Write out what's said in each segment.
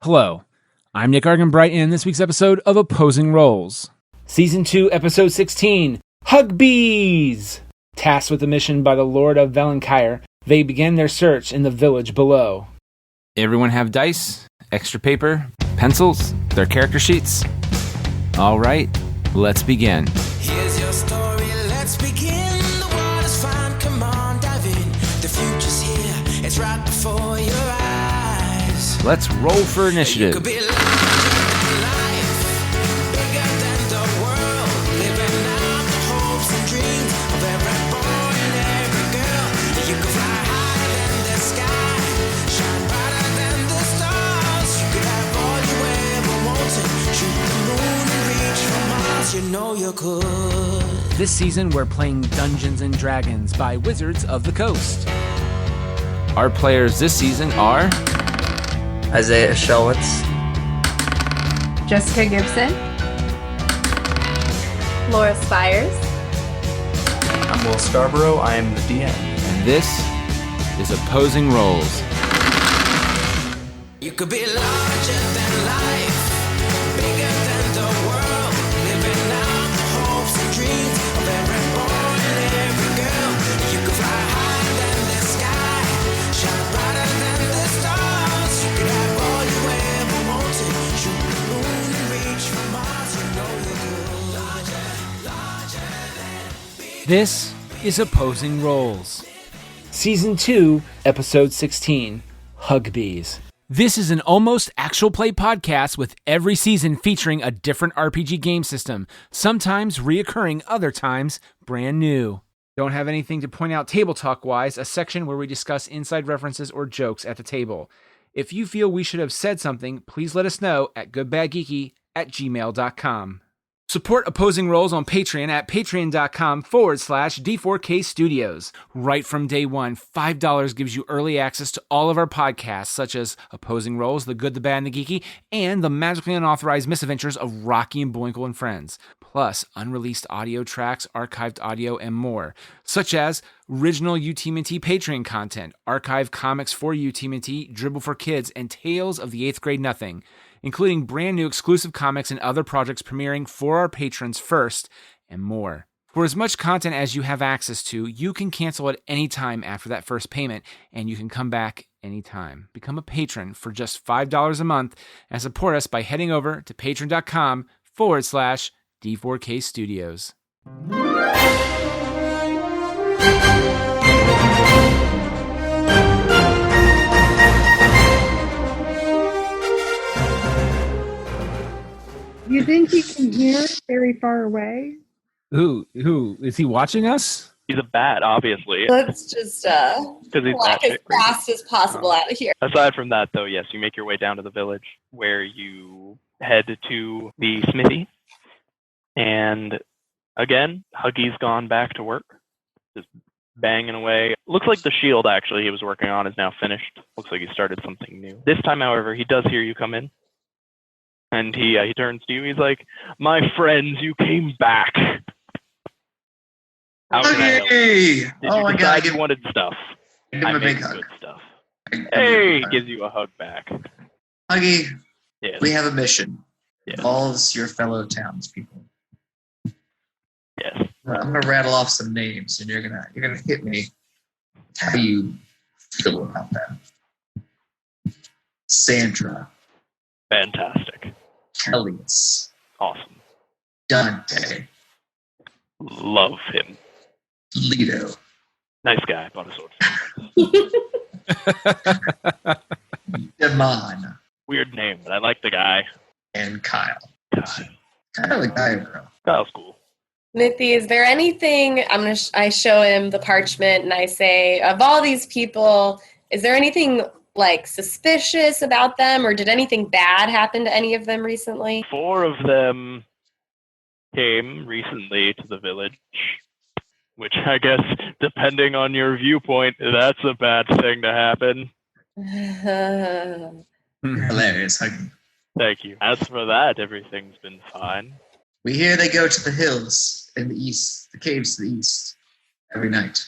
Hello, I'm Nick Arganbright, and in this week's episode of Opposing Roles, Season 2, Episode 16, Huggbees! Tasked with the mission by the Lord of Velloncairr, they begin their search in the village below. Everyone have dice, extra paper, pencils, their character sheets? Alright, let's begin. Here's your story, let's begin. The water's fine, come on, dive in. The future's here, it's right before your eyes. Let's roll for initiative. Could be larger than life, bigger than the world, living out the hopes and dreams of every boy and every girl. You could fly higher than the sky, shine brighter than the stars. You could have all you ever wanted, shoot the moon and reach for Mars. You know you could. This season, we're playing Dungeons & Dragons by Wizards of the Coast. Our players this season are... Isaiah Shellwitz, Jessica Gibson, Laura Spires. I'm Will Scarborough. I am the DM. And this is Opposing Roles. You could be larger than life, bigger than the world, living out the hopes and dreams of every boy and every girl. You could fly higher than the sky, shine brighter than the stars. You could have all you ever wanted, shoot the moon and reach for Mars. You know you could. Larger than This is Opposing Roles. Season 2, Episode 16, Huggbees. This is an almost actual play podcast with every season featuring a different RPG game system, sometimes reoccurring, other times brand new. Don't have anything to point out table talk-wise, a section where we discuss inside references or jokes at the table. If you feel we should have said something, please let us know at goodbadgeeky@gmail.com. Support Opposing Roles on Patreon at patreon.com/D4K Studios. Right from day one, $5 gives you early access to all of our podcasts, such as Opposing Roles, The Good, the Bad, and the Geeky, and the magically unauthorized misadventures of Rocky and Boinkle and Friends. Plus, unreleased audio tracks, archived audio, and more, such as original UTMT Patreon content, archived comics for UTMT, Dribble for Kids, and Tales of the 8th Grade Nothing, including brand new exclusive comics and other projects premiering for our patrons first, and more. For as much content as you have access to, you can cancel at any time after that first payment, and you can come back anytime. Become a patron for just $5 a month and support us by heading over to patreon.com/D4K Studios. you think you can hear very far away? Who is he watching us? He's a bat, obviously. Let's just walk as fast as possible out of here. Aside from that, though, yes, you make your way down to the village where you head to the smithy. And again, Huggy's gone back to work, just banging away. Looks like the shield, actually, he was working on is now finished. Looks like he started something new. This time, however, he does hear you come in. And he turns to you. He's like, "My friends, you came back. How can I help? Did you decide you wanted stuff? Give him a big made hug. good stuff." Hey, gives you a hug back. Huggy, Yes. we have a mission. Yes. Involves your fellow townspeople. Yes. I'm gonna rattle off some names, and you're gonna hit me with how you feel about them. Sandra, Fantastic. Kellius, Awesome. Dante, Love him. Lido, Nice guy. Bought a sword. Damon, Weird name, but I like the guy. and Kyle. God. Kind of a guy, bro. Kyle's cool. Mithy, is there anything? I show him the parchment and I say, of all these people, is there anything like suspicious about them, or did anything bad happen to any of them recently? 4 of them came recently to the village, which I guess, depending on your viewpoint, that's a bad thing to happen. Hilarious, Huggy. Thank you. As for that, everything's been fine. We hear they go to the hills in the east, the caves to the east, every night.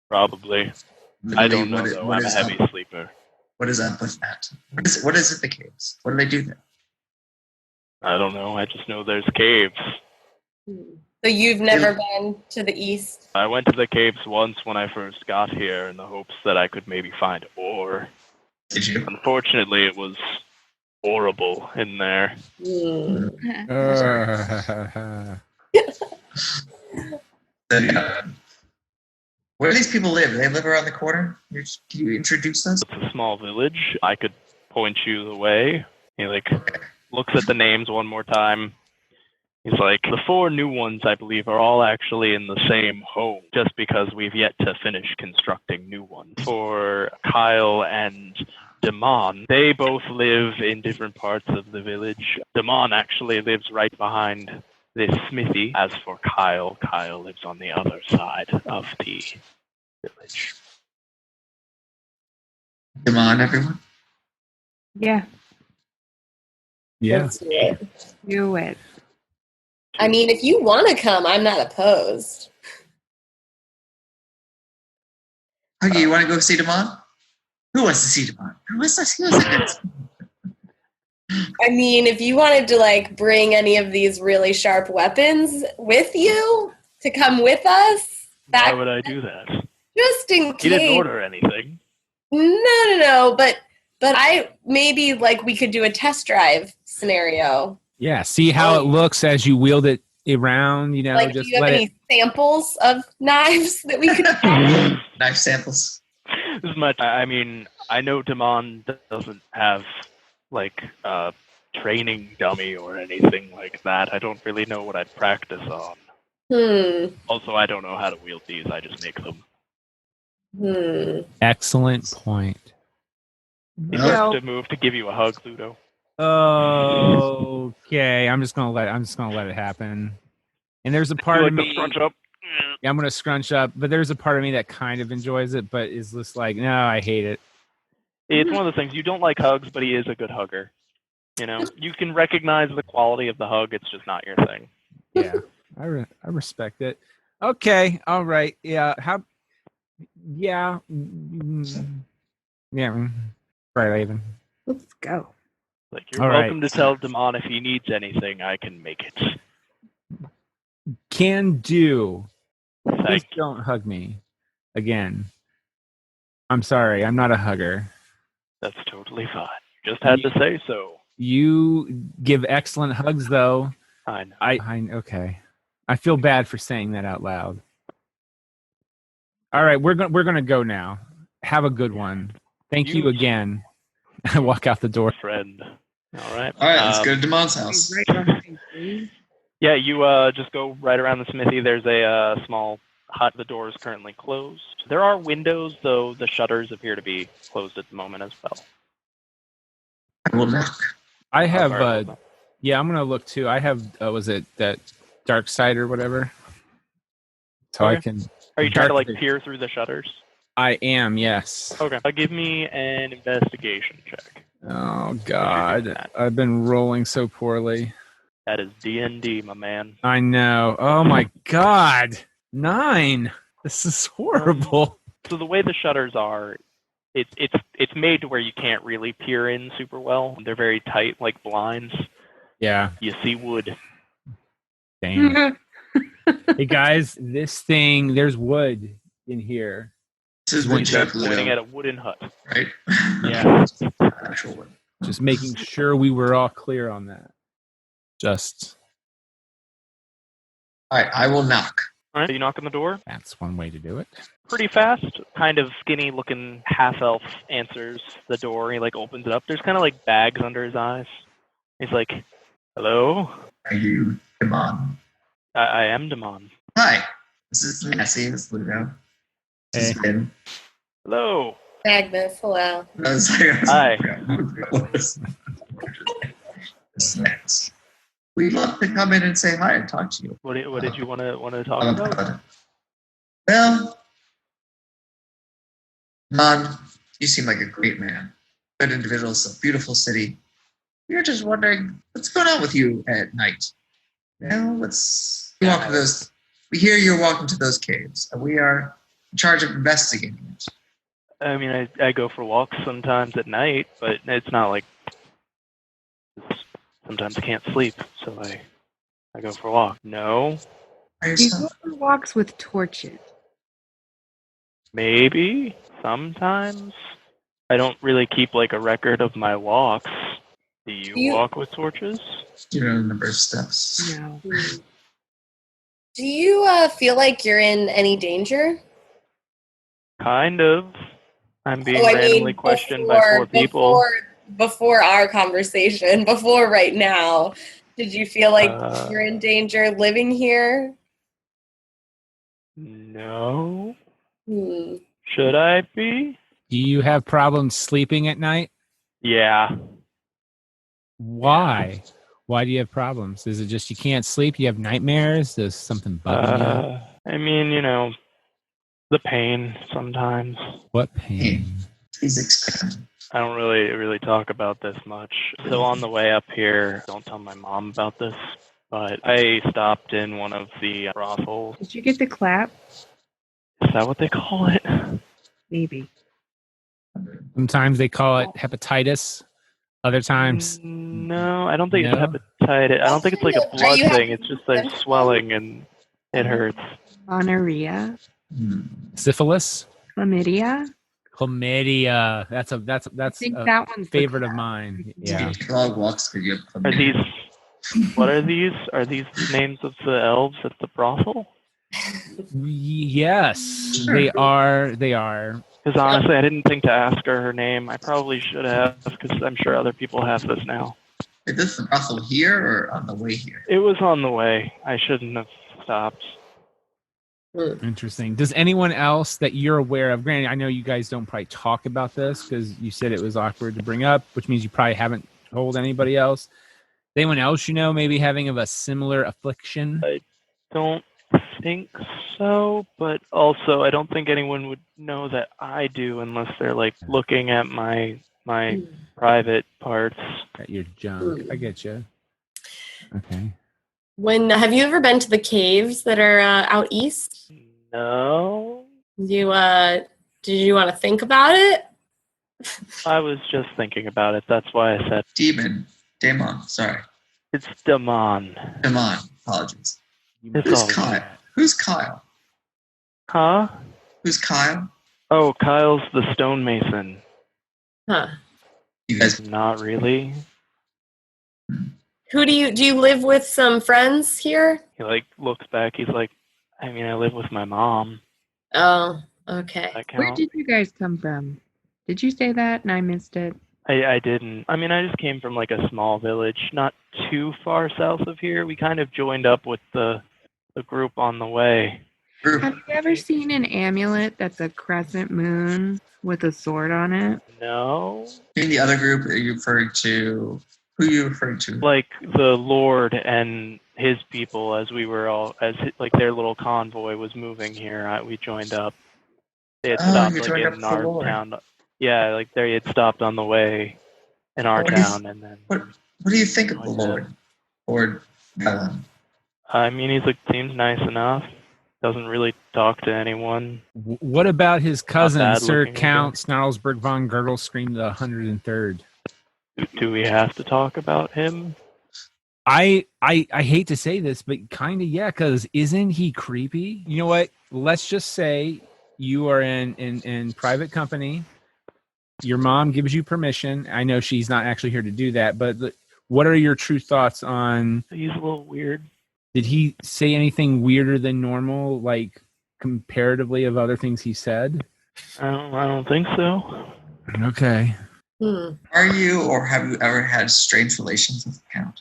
Probably. I don't know, though. I'm a heavy sleeper. What is up with that? What is it, the caves? What do they do there? I don't know. I just know there's caves. So you've never been to the east? I went to the caves once when I first got here in the hopes that I could maybe find ore. Did you? Unfortunately, it was horrible in there. Where do these people live? They live around the corner? Can you introduce us? It's a small village. I could point you the way. He looks at the names one more time. He's like, the 4 new ones, I believe, are all actually in the same home, just because we've yet to finish constructing new ones. For Kyle and Damon, they both live in different parts of the village. Damon actually lives right behind this smithy. As for Kyle, Kyle lives on the other side of the village. Come on, everyone. Yeah, Yeah. Let's do it. do it. I mean, if you want to come, I'm not opposed. Okay, you want to go see Damon? Who wants to see Damon? Who wants to see us? I mean, if you wanted to bring any of these really sharp weapons with you to come with us, Why would I do that? just in He case. didn't order anything. No. But I maybe we could do a test drive scenario. Yeah. See how it looks as you wield it around. You know, Do just you have let any samples of knives that we could? Knife samples. As much. I mean, I know Damon doesn't have a training dummy or anything like that. I don't really know what I'd practice on. Also, I don't know how to wield these. I just make them. Excellent point. He took the move to give you a hug, Ludo. Okay, I'm just gonna let it happen. And there's a part of me. Scrunch up. Yeah, I'm gonna scrunch up, but there's a part of me that kind of enjoys it, but is just no, I hate it. It's one of those things. You don't like hugs, but he is a good hugger. You know, you can recognize the quality of the hug. It's just not your thing. Yeah, I respect it. Okay, all right. Yeah, yeah. Right, Laven. Let's go. You're All right. welcome to tell Damon if he needs anything, I can make it. Can do. Please Thank you. don't hug me again. I'm sorry, I'm not a hugger. That's totally fine. Just had to say so. You give excellent hugs, though. I know. Okay. I feel bad for saying that out loud. All right, we're gonna go now. Have a good one. Thank you again. I walk out the door. Friend. All right. All right, let's go to Damon's house. Right behind you. Yeah, you just go right around the smithy. There's a small hut. The door is currently closed. There are windows, though the shutters appear to be closed at the moment as well. I will knock. I have, Sorry. yeah, I'm gonna look too. I have, was it that dark side or whatever? So I Okay. can. Are you trying to dark- peer through the shutters? I am, yes. Okay. Give me an investigation check. Oh God, I've been rolling so poorly. That is D&D, my man. I know. Oh my God, 9. This is horrible. So the way the shutters are, it's made to where you can't really peer in super well. They're very tight, like blinds. Yeah. You see wood. Damn. Hey guys, this thing. There's wood in here. This is He's woodchuck, pointing at Ludo, a wooden hut. right? Yeah. Actual wood. Just making sure we were all clear on that. Just All right, I will knock. All right, so you knock on the door. that's one way to do it. Pretty fast. Kind of skinny-looking half-elf answers the door. He opens it up. There's kind of bags under his eyes. He's like, "Hello, Are you Damon? I am Damon. Hi, this is Nancy. This is Ludo. This Hey. has been. Magnus, hello. Hi. We'd love to come in and say hi and talk to you. What did you want to talk about?" Well, Mon, you seem like a great man. Good individual. It's a beautiful city. We were just wondering what's going on with you at night. Well, walk to those. We hear you're walking to those caves, and we are in charge of investigating it. I mean, I go for walks sometimes at night, but it's not like sometimes I can't sleep, so I go for a walk. No, By You go yourself. for walks with torches. maybe sometimes. I don't really keep like a record of my walks. Do you You- walk with torches? You know the number of steps. No. Do you feel like you're in any danger? Kind of. I'm being Oh, I randomly mean, questioned by 4 people. Before our conversation, before right now, did you feel like you're in danger living here? No. Hmm. Should I be? Do you have problems sleeping at night? Yeah. Why? Why do you have problems? Is it just you can't sleep? You have nightmares? Does something bugging you? I mean, you know, the pain sometimes. What pain? Physics pain. I don't really talk about this much. So on the way up here, don't tell my mom about this, but I stopped in one of the brothels. Did you get the clap? Is that what they call it? Maybe. Sometimes they call it hepatitis. Other times, No, I don't think No? it's hepatitis. I don't think it's like a Are blood you thing. having It's just like symptoms? swelling and it hurts. Gonorrhea? syphilis, Chlamydia? chlamydia. That's I a think that one's the favorite of clap. mine. Yeah. Your dog walks because you have Are chlamydia. these? What are these? Are these the names of the elves at the brothel? Yes, Sure. they are. They are. Because honestly, I didn't think to ask her name. I probably should have, because I'm sure other people have this now. Is this the brothel here or on the way here? It was on the way. I shouldn't have stopped. Interesting. Does anyone else that you're aware of? Granted, I know you guys don't probably talk about this because you said it was awkward to bring up, which means you probably haven't told anybody else. Anyone else you know maybe having of a similar affliction? Don't think so, but also I don't think anyone would know that I do unless they're like looking at my private parts. At your junk. I get you. Okay. When have you ever been to the caves that are out east? No, You did you want to think about it? I was just thinking about it. That's why I said Damon, sorry. it's Damon. Damon, apologies. It's Who's all Kyle? right. Who's Kyle? Huh? Who's Kyle? Oh, Kyle's the stonemason. Huh. You guys, Not really. Who do you live with some friends here? He like looks back. He's like, I mean, I live with my mom. Oh, okay. That Where count? did you guys come from? Did you say that and I missed it? I didn't. I mean, I just came from like a small village, not too far south of here. We kind of joined up with the group on the way. group. Have you ever seen an amulet that's a crescent moon with a sword on it? No, In the other group, are you referring to? Who are you referring to? like the Lord and his people, as we were all, like their little convoy was moving here. We joined up. They had Oh, stopped you like joined up in with the our Lord. town. Yeah, like they had stopped on the way in our What do you- town, and then What do you think of the Joined Lord? Lord Vellon? I mean, he's like seems nice enough. Doesn't really talk to anyone. What about his cousin, bad Sir looking Count Snarlsberg von Girdlescream the 103rd? Do we have to talk about him? I hate to say this, but kind of yeah, because isn't he creepy? You know what? Let's just say you are in private company. Your mom gives you permission. I know she's not actually here to do that, but what are your true thoughts on? He's a little weird. Did he say anything weirder than normal, like comparatively of other things he said? I don't think so. Okay. Are you or have you ever had strange relations with the Count?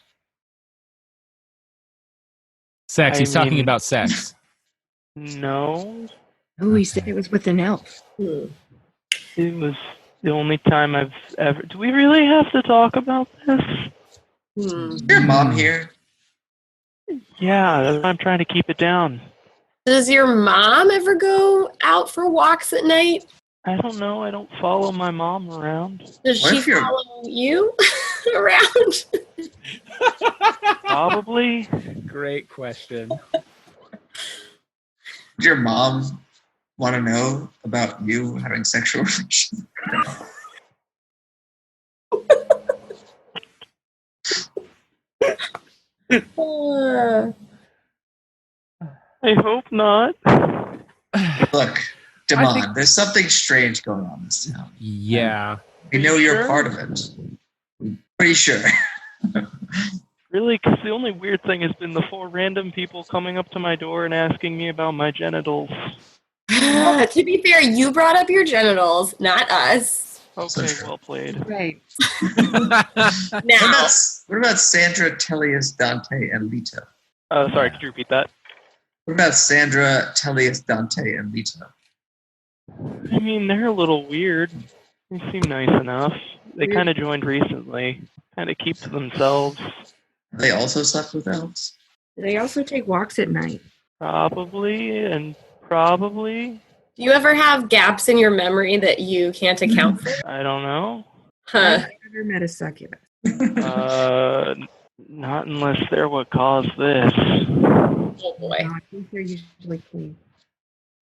Sex. I He's talking mean- about sex. No, Oh, he said it was with an elf. it was the only time I've ever. Do we really have to talk about this? Is your mom here? Yeah, that's why I'm trying to keep it down. Does your mom ever go out for walks at night? I don't know. I don't follow my mom around. Does What she if you're- follow you around? Probably. Great question. Did your mom want to know about you having sexual relations? I hope not. Look, Damon, there's something strange going on in this town. Yeah. We know you're Sure. part of it. Pretty sure. Really, because the only weird thing has been the 4 random people coming up to my door and asking me about my genitals. To be fair, you brought up your genitals, not us. So Okay, true. well played. Right. Now, What about Sandra, Tellius, Dante, and Leto? Sorry, could you repeat that? What about Sandra, Tellius, Dante, and Leto? I mean, they're a little weird. They seem nice enough. They kind of joined recently. Kind of keep to themselves. They also slept with elves? They also take walks at night. Probably. do you ever have gaps in your memory that you can't account for? I don't know. Huh. I've never met a succubus. Not unless they're what caused this. Oh boy. No, I think they're usually clean.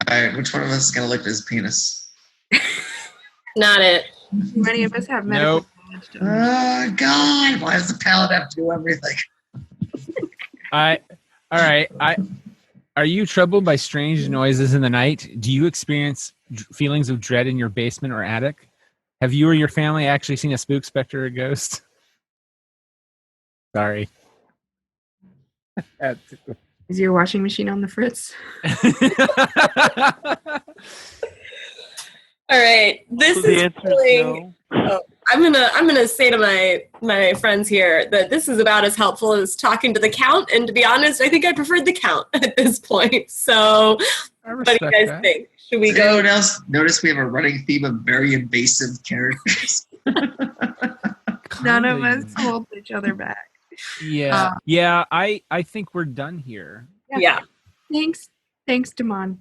All right, which one of us is going to lick his penis? Not it. Many of us have medical Nope. knowledge to Oh, God. Why does the palate have to do everything? All right. Are you troubled by strange noises in the night? Do you experience feelings of dread in your basement or attic? Have you or your family actually seen a spook, specter, or ghost? Sorry. Is your washing machine on the fritz? All right. This So the is answer feeling. is no. I'm gonna say to my friends here that this is about as helpful as talking to the count, and to be honest, I think I preferred the count at this point. So, I what do respect you guys that. think? Should we Does go? anyone else notice we have a running theme of very invasive characters? None of us hold each other back. Yeah. Yeah, I think we're done here. Yeah, Thanks, Damon.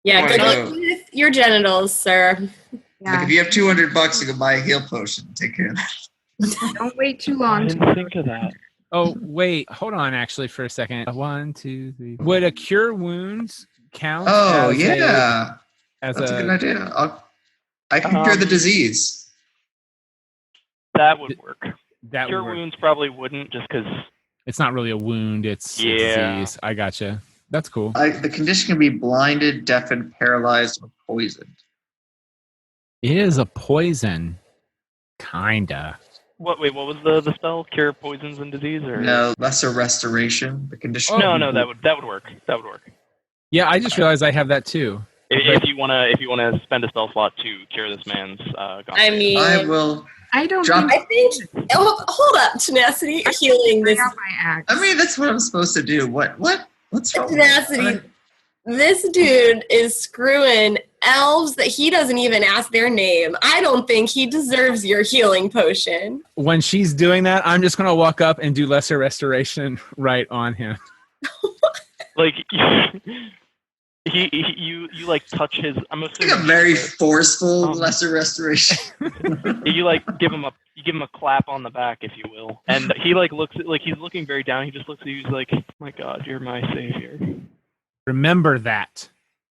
yeah. Wanna Good go- luck with your genitals, sir. Like, Yeah. if you have $200, you can buy a heal potion. Take care of that. Don't wait too I long. didn't think of that. Oh, wait. Hold on, actually, for a second. 1, 2, 3. Would a cure wounds count? Oh, as yeah. as That's a good idea. I can cure the Um, disease. That would work. That Cure would work. wounds probably wouldn't, just because. It's not really a wound. It's a Yeah. disease. I gotcha. That's cool. The condition can be blinded, deafened, paralyzed, or poisoned. It is a poison. Kinda. Wait, what was the spell? Cure poisons and disease, or No, lesser restoration. The condition. Oh, No, that would work. That would work. Yeah, I just realized I have that too. If you wanna spend a spell slot to cure this man's gauntlet. I mean, I will. I don't Drop- think I think. Oh, hold up, tenacity. Healing bring this out my axe. I mean, that's what I'm supposed to do. What's wrong? tenacity. This dude is screwing elves that he doesn't even ask their name. I don't think he deserves your healing potion. When she's doing that, I'm just gonna walk up and do lesser restoration right on him. Like you like touch his. I'm Like assuming a very forceful Um, lesser restoration. you like give him a clap on the back, if you will, and he like looks at, like he's looking very down. He just looks at you. He's like, "My God, you're my savior." Remember that.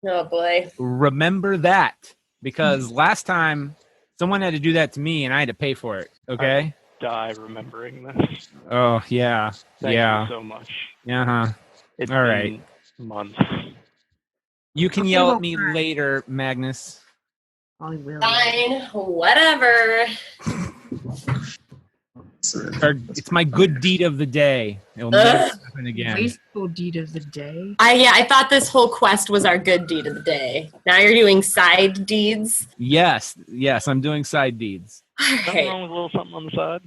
Oh boy. Remember that. Because last time someone had to do that to me and I had to pay for it. Okay? Die remembering this. Oh yeah. Thank Yeah. you so much. Uh-huh. It's All been right. months. You can Okay, yell well, at me fine. later, Magnus. I will. Fine. Whatever. It's my good deed of the day. It'll never Ugh. happen again. Wasteful deed of the day. I thought this whole quest was our good deed of the day. Now you're doing side deeds. Yes, I'm doing side deeds. All Nothing right. wrong with a little something on the side.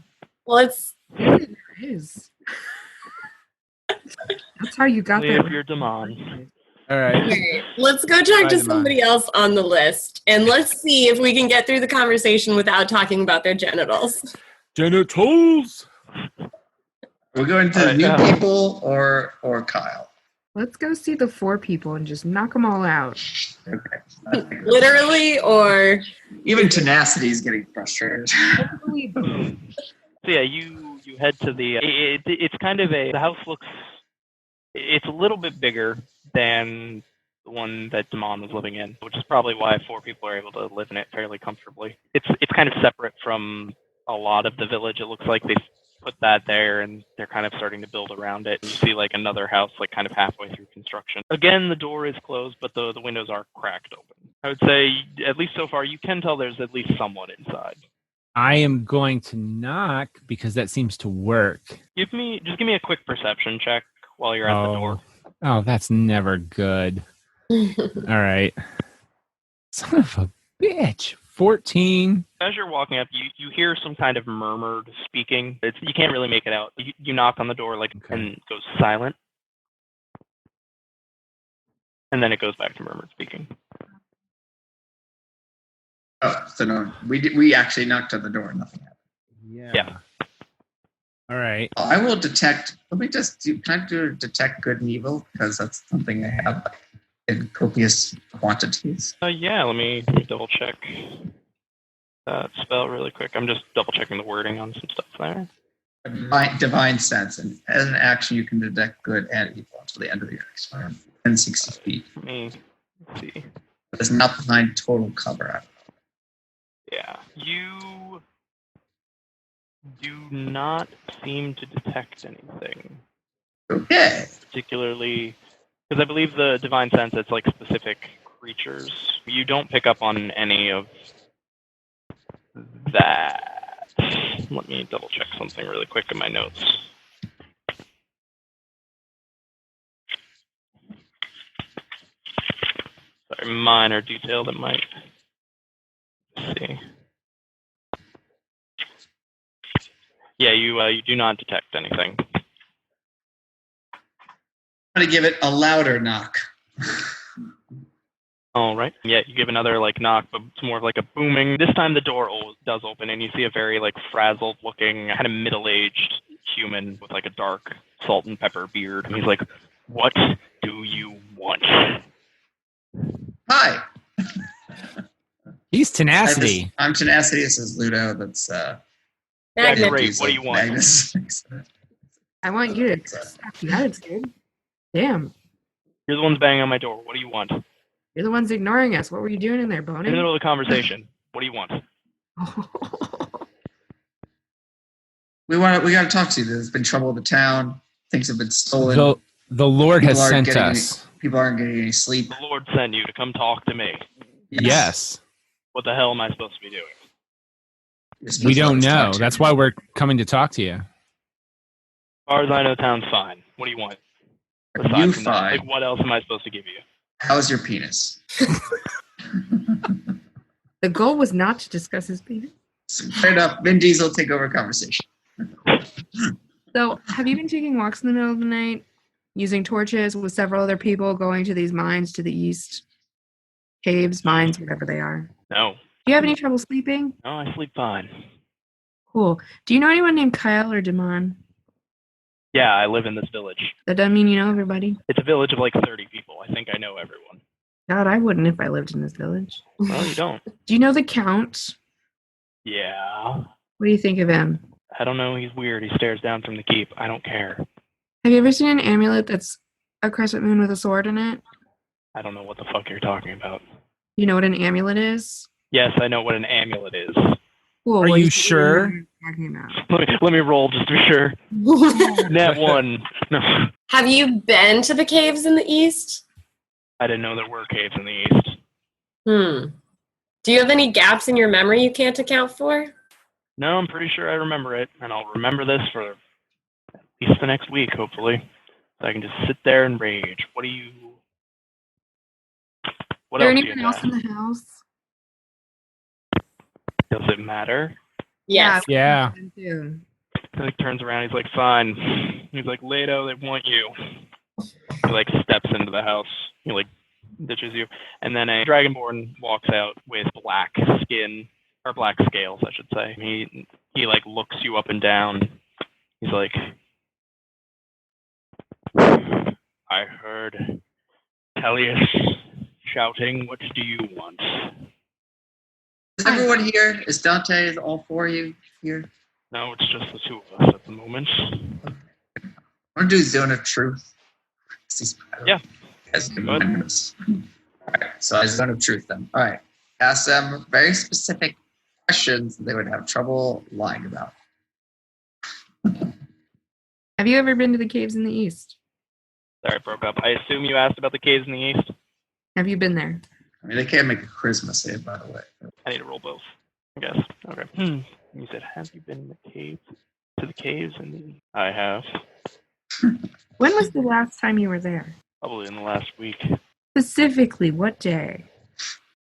Well, it's There is. That's how you got Only that. if you're Damon. All right. okay. Let's go talk Right, to Iman. somebody else on the list, and let's see if we can get through the conversation without talking about their genitals. Genitals. We're going to All right, new yeah. people or Kyle. Let's go see the 4 people and just knock them all out. Okay. Literally, or Even tenacity is getting frustrated. Hopefully, So yeah, you head to the. It's kind of the house looks. It's a little bit bigger than the one that Damon was living in, which is probably why 4 people are able to live in it fairly comfortably. It's kind of separate from a lot of the village. It looks like they put that there and they're kind of starting to build around it. You see like another house like kind of halfway through construction. Again, the door is closed, but the windows are cracked open. I would say, at least so far, you can tell there's at least someone inside. I am going to knock because that seems to work. Just give me a quick perception check while you're at the door. Oh, that's never good. All right. Son of a bitch. 14. As you're walking up, you hear some kind of murmured speaking. You can't really make it out. You knock on the door and it goes silent. And then it goes back to murmured speaking. Oh, so no, we actually knocked on the door and nothing happened. Yeah. All right. I will detect. Let me just do. Can I do detect good and evil? Because that's something I have in copious quantities. Yeah, let me double check that spell really quick. I'm just double checking the wording on some stuff there. Divine sense, and as an action, you can detect good and evil until the end of your experiment, 60 feet. Let me see. But it's not behind total cover. Yeah, you do not seem to detect anything. Okay. Particularly, because I believe the divine sense, it's like specific creatures. You don't pick up on any of that. Let me double check something really quick in my notes. Sorry, minor detail that might. Let's see. Yeah, you do not detect anything. I'm gonna give it a louder knock. All right. Yeah, you give another like knock, but it's more of like a booming. This time the door does open, and you see a very like frazzled-looking, kind of middle-aged human with like a dark salt and pepper beard. And he's like, "What do you want?" Hi. He's tenacity. I'm tenacity. This is Ludo. That's Yeah, Magnus. great. What do you want? Magnus. I want you to accept the attitude. Damn. You're the ones banging on my door. What do you want? In You're the ones ignoring us. What were you doing in there, the Bonnie? middle of the conversation. What do you want? We got to talk to you. There's been trouble in the town. Things have been stolen. The Lord has People aren't sent getting us. People aren't getting any sleep. The Lord sent you to come talk to me. Yes. What the hell am I supposed to be doing? You're supposed We to let don't us talk know. to That's you. why we're coming to talk to you. As far as I know, town's fine. What do you want? Are Aside you from that, fine? like, what else am I supposed to give you? How's your penis? The goal was not to discuss his penis. Straight up, Vin Diesel take over conversation. So, have you been taking walks in the middle of the night, using torches with several other people, going to these mines to the east? Caves, mines, whatever they are. No. Do you have any trouble sleeping? No, I sleep fine. Cool. Do you know anyone named Kyle or Damon? Yeah, I live in this village. That doesn't mean you know everybody. It's a village of like 30 people. I think I know everyone. God, I wouldn't if I lived in this village. Well, you don't. Do you know the Count? Yeah. What do you think of him? I don't know. He's weird. He stares down from the keep. I don't care. Have you ever seen an amulet that's a crescent moon with a sword in it? I don't know what the fuck you're talking about. You know what an amulet is? Yes, I know what an amulet is. Cool. Are well, you should sure? know what I'm talking about. Let me roll just to be sure. Net 1. No. Have you been to the caves in the east? I didn't know there were caves in the east. Do you have any gaps in your memory you can't account for? No, I'm pretty sure I remember it, and I'll remember this for at least the next week, hopefully. So I can just sit there and rage. What do you... What Is there else do you anyone else have? in the house? Does it matter? Yes. Yeah. Yeah. He like, turns around, he's like, fine. He's like, Leto, they want you. He like steps into the house. He like ditches you. And then a dragonborn walks out with black skin, or black scales, I should say. He like looks you up and down. He's like, I heard Tellius shouting, what do you want? Is everyone here? Is Dante? Is all four of you here? No, it's just the two of us at the moment. I want to do Zone of Truth. Yeah. As anonymous. All right, so I zone of truth then. All right, ask them very specific questions that they would have trouble lying about. Have you ever been to the caves in the east? Sorry, I broke up. I assume you asked about the caves in the east. Have you been there? I mean, they can't make a charisma save, by the way. I need to roll both, I guess. Okay. You said, have you been in the caves? To the caves in the... I have. When was the last time you were there? Probably in the last week. Specifically, what day?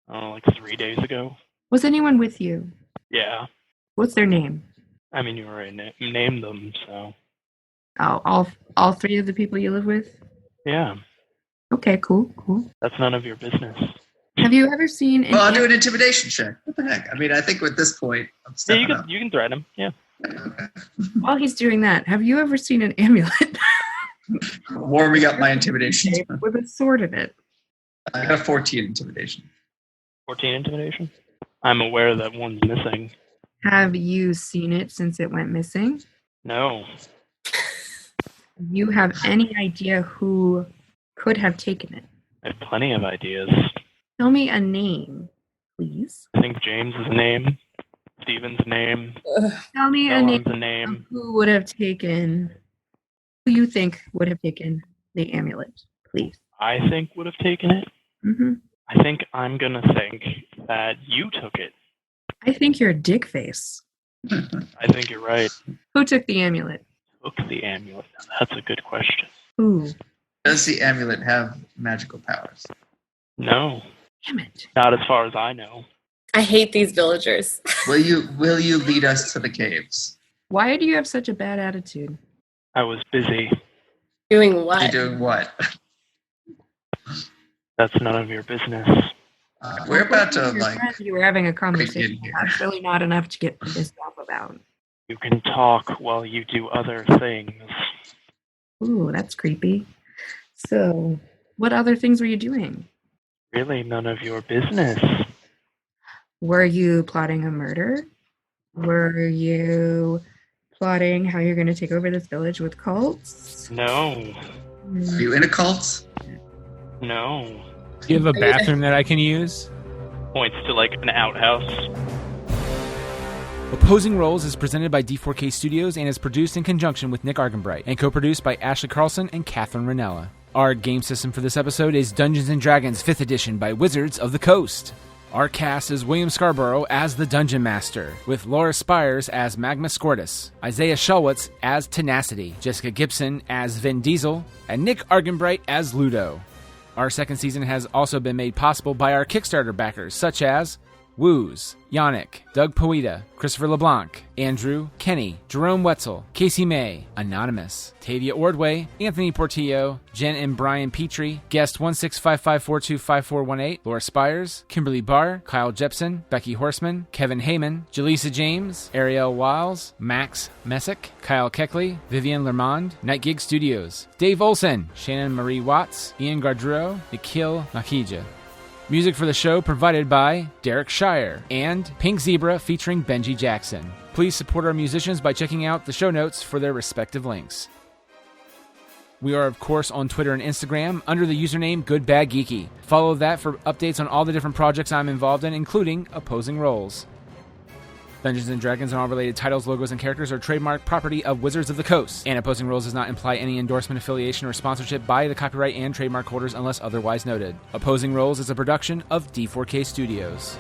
Oh, like 3 days ago. Was anyone with you? Yeah. What's their name? I mean, you already named them, so... Oh, all three of the people you live with? Yeah. Okay, cool. That's none of your business. Have you ever seen... Well, I'll do an intimidation check. What the heck? I mean, I think at this point, I'm Yeah, stepping up. you can threaten him. Yeah. While he's doing that, have you ever seen an amulet Warming up my intimidation. with a sword in it? I got a 14 intimidation. 14 intimidation? I'm aware that one's missing. Have you seen it since it went missing? No. You have any idea who could have taken it? I have plenty of ideas. Tell me a name, please. I think James' name, Steven's name, Tell me a Nolan's name a name. of who you think would have taken the amulet, please. I think would have taken it. Mm-hmm. I think I'm going to think that you took it. I think you're a dick face. I think you're right. Who took the amulet? Took the amulet. That's a good question. Who? Does the amulet have magical powers? No, Damn it. not as far as I know. I hate these villagers. Will you lead us to the caves? Why do you have such a bad attitude? I was busy. Doing what? You're doing what? That's none of your business. We're about to Your like. friend, you were having a break conversation. in here. That's really not enough to get pissed off about. You can talk while you do other things. Ooh, that's creepy. So, what other things were you doing? Really none of your business. Were you plotting a murder? Were you plotting how you're going to take over this village with cults? No. Are you in a cult? No. Do you have a bathroom that I can use? Points to like an outhouse. Opposing Roles is presented by D4K Studios and is produced in conjunction with Nick Argenbright and co-produced by Ashley Carlson and Catherine Ranella. Our game system for this episode is Dungeons & Dragons 5th Edition by Wizards of the Coast. Our cast is William Scarborough as the Dungeon Master, with Laura Spires as Magma Scortus, Isaiah Shulwitz as Tenacity, Jessica Gibson as Vin Diesel, and Nick Argenbright as Ludo. Our second season has also been made possible by our Kickstarter backers, such as Woos, Yannick, Doug Poeta, Christopher LeBlanc, Andrew, Kenny, Jerome Wetzel, Casey May, Anonymous, Tavia Ordway, Anthony Portillo, Jen and Brian Petrie, Guest 16555425418, Laura Spires, Kimberly Barr, Kyle Jepson, Becky Horseman, Kevin Heyman, Jaleesa James, Ariel Wiles, Max Messick, Kyle Keckley, Vivian Lermond, Night Gig Studios, Dave Olson, Shannon Marie Watts, Ian Gardreau, Nikhil Makija. Music for the show provided by Derek Shire and Pink Zebra featuring Benji Jackson. Please support our musicians by checking out the show notes for their respective links. We are, of course, on Twitter and Instagram under the username GoodBadGeeky. Follow that for updates on all the different projects I'm involved in, including Opposing Roles. Dungeons & Dragons and all related titles, logos, and characters are trademark property of Wizards of the Coast, and Opposing Roles does not imply any endorsement, affiliation, or sponsorship by the copyright and trademark holders unless otherwise noted. Opposing Roles is a production of D4K Studios.